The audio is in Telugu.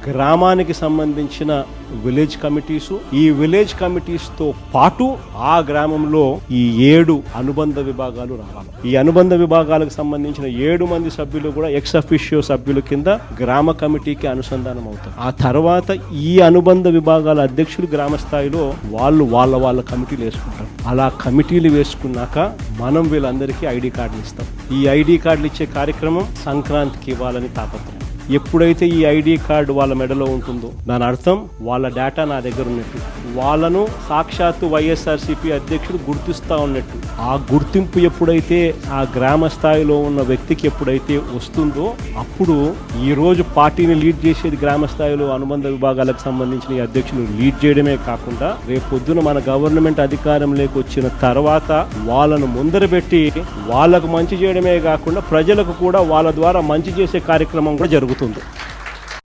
గ్రామానికి సంబంధించిన విలేజ్ కమిటీసు, ఈ విలేజ్ కమిటీస్ తో పాటు ఆ గ్రామంలో ఈ 7 అనుబంధ విభాగాలు రావాలి. ఈ అనుబంధ విభాగాలకు సంబంధించిన 7 మంది సభ్యులు కూడా ఎక్స్ అఫిషియో సభ్యుల కింద గ్రామ కమిటీకి అనుసంధానం అవుతారు. ఆ తర్వాత ఈ అనుబంధ విభాగాల అధ్యక్షులు గ్రామ స్థాయిలో వాళ్ళ కమిటీలు వేసుకుంటారు. అలా కమిటీలు వేసుకున్నాక మనం వీళ్ళందరికీ ఐడి కార్డులు ఇస్తాం. ఈ ఐడి కార్డులు ఇచ్చే కార్యక్రమం సంక్రాంతికి ఇవ్వాలని తాపత్రయం. ఎప్పుడైతే ఈ ఐడి కార్డు వాళ్ళ మెడలో ఉంటుందో దాని అర్థం వాళ్ళ డేటా నా దగ్గర ఉన్నట్టు, వాళ్ళను సాక్షాత్తు వైఎస్ఆర్సీపీ అధ్యక్షుడు గుర్తిస్తా ఉన్నట్టు. ఆ గుర్తింపు ఎప్పుడైతే ఆ గ్రామ స్థాయిలో ఉన్న వ్యక్తికి ఎప్పుడైతే వస్తుందో అప్పుడు ఈ రోజు పార్టీని లీడ్ చేసేది గ్రామ స్థాయిలో అనుబంధ విభాగాలకు సంబంధించిన ఈ అధ్యక్షులు లీడ్ చేయడమే కాకుండా రేపు పొద్దున మన గవర్నమెంట్ అధికారంలోకి వచ్చిన తర్వాత వాళ్ళను ముందర పెట్టి వాళ్ళకు మంచి చేయడమే కాకుండా ప్రజలకు కూడా వాళ్ళ ద్వారా మంచి చేసే కార్యక్రమం కూడా జరుగుతుంది.